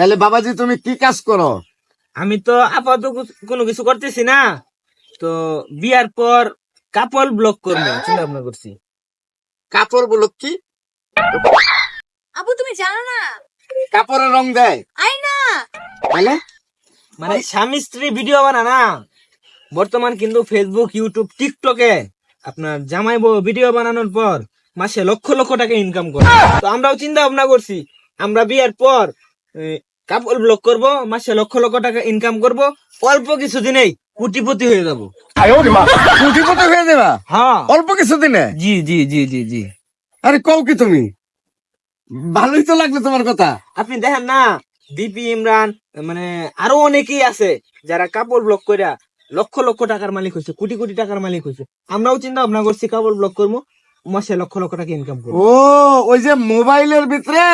তাহলে বাবাজি তুমি কি কাজ করো? আমি তো আপাতত কোনো কিছু করতেছি না, তো বিয়ার পর কাপল ব্লগ করবো চিন্তা ভাবনা করছি। কাপড় বলো কি? আপু তুমি জানো না? কাপড়ের রং দেয়? আই না। তাহলে মানে স্বামী স্ত্রী ভিডিও বানা না, বর্তমান কিন্তু ফেসবুক, ইউটিউব, টিকটকে আপনার জামাই বউ ভিডিও বানানোর পর মাসে লক্ষ লক্ষ টাকা ইনকাম করে। তো আমরাও চিন্তা ভাবনা করছি, আমরা বিয়ার পর কাপল ব্লগ করব, মাসে লক্ষ লক্ষ টাকা ইনকাম করব, অল্প কিছুদিনেই কোটিপতি হয়ে যাব। কোটিপতি হয়ে যাবা হ্যাঁ, অল্প কিছুদিনে? জি জি জি জি জি। আরে কও কি তুমি? ভালোই তো লাগলো তোমার কথা। আপনি দেখেন না, ডিপি ইমরান, মানে আরো অনেকেই আছে যারা কাপড় ব্লগ কইরা লক্ষ লক্ষ টাকার মালিক হয়েছে, কোটি কোটি টাকার মালিক হয়েছে। আমরাও চিন্তা ভাবনা করছি কাপড় ব্লগ করবো, মাসে লক্ষ লক্ষ টাকা ইনকাম করবো। ও ওই যে মোবাইলের ভিতরে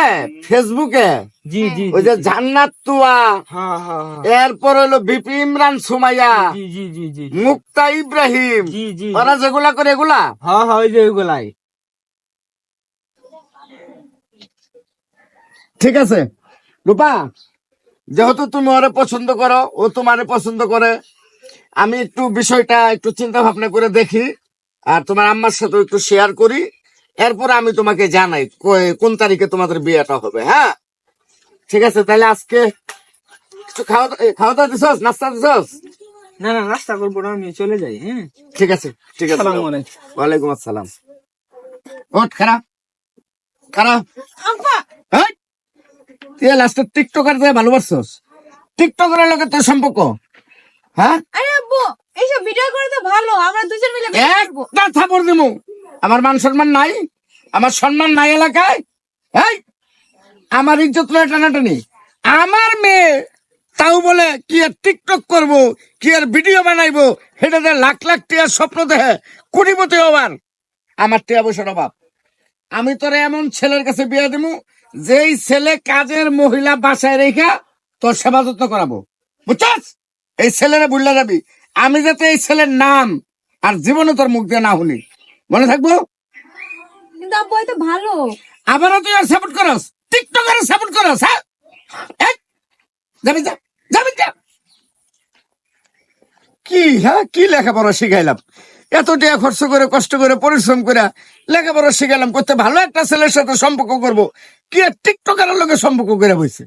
ফেসবুকে জি জি ওই যে জান্নাত তুয়া, হ্যাঁ হ্যাঁ হ্যাঁ, এরপর হলো বিপি ইমরান সুমাইয়া, জি জি জি জি মুক্তা ইব্রাহিম, জি জি, ওরা যেগুলা করে এগুলা। হ্যাঁ হ্যাঁ, ওই যে ওইগুলাই। ঠিক আছে রূপা, যেহেতু তুমি ওরে পছন্দ করো, ও তোমারে পছন্দ করে, আমি একটু বিষয়টা একটু চিন্তা ভাবনা করে দেখি, আর তোমার আম্মার সাথে একটু শেয়ার করি, এরপর আমি তোমাকে জানাই কোন তারিখে তোমাদের বিয়েটা হবে। হ্যাঁ ঠিক আছে, তাহলে আজকে কিছু খাওয়া দাওয়া দিছস, নাস্তা দিছস? না না, নাস্তা করবো না, আমি চলে যাই। হ্যাঁ, ঠিক আছে ঠিক আছে। আসসালামু আলাইকুম। ওয়ালাইকুম আসসালাম। ওঠ খারাপ খারাপ। আব্বা তুই লাস্টে টিকটকার দিয়ে ভালোবাসছস? টিকটকারের লগে তোর সম্পর্ক? হ্যাঁ, আরে আব্বু এইসব ভিডিও করে তো ভালো, আমরা দুজন মিলে ভিডিও করবো। একটা থাপড় দিমু। আমার মান সম্মান নাই? আমার সম্মান নাই এলাকায়? এই আমার ইজ্জত লয়ে টানাটানি। আমার মেয়ে তাও বলে কি আর টিকটক করব, কি আর ভিডিও বানাইবো, সেটাতে লাখ লাখ টিয়ার স্বপ্ন দেখে কোটিপতি হবার। আমার টিয়া বসের অভাব। আমি তোরে এমন ছেলের কাছে বিয়ে দিমু, যেই ছেলে কাজের মহিলা বাসায় রেখা তোর সেবা যত্ন করাবো, বুঝছস? এই ছেলেরা বুঝলে যাবি। আমি যাতে এই ছেলের নাম আর জীবনে তোর মুখ দিয়ে না শুনি, মনে থাকবো। কিন্তু আব্বু এটা ভালো। আবারও তুই আর সাপোর্ট করস, টিকটকারে সাপোর্ট করস? হ্যাঁ এই, যাবি যা, যাবি যা। কি হ্যাঁ, কি লেখাপড়া শিখাইলাম, এত টাকা খরচ করে কষ্ট করে পরিশ্রম করে লেখাপড়া শিখাইলাম, করতে ভালো একটা ছেলের সাথে সম্পর্ক করব, কি আর টিকটকারের লগে সম্পর্ক করে বইছে।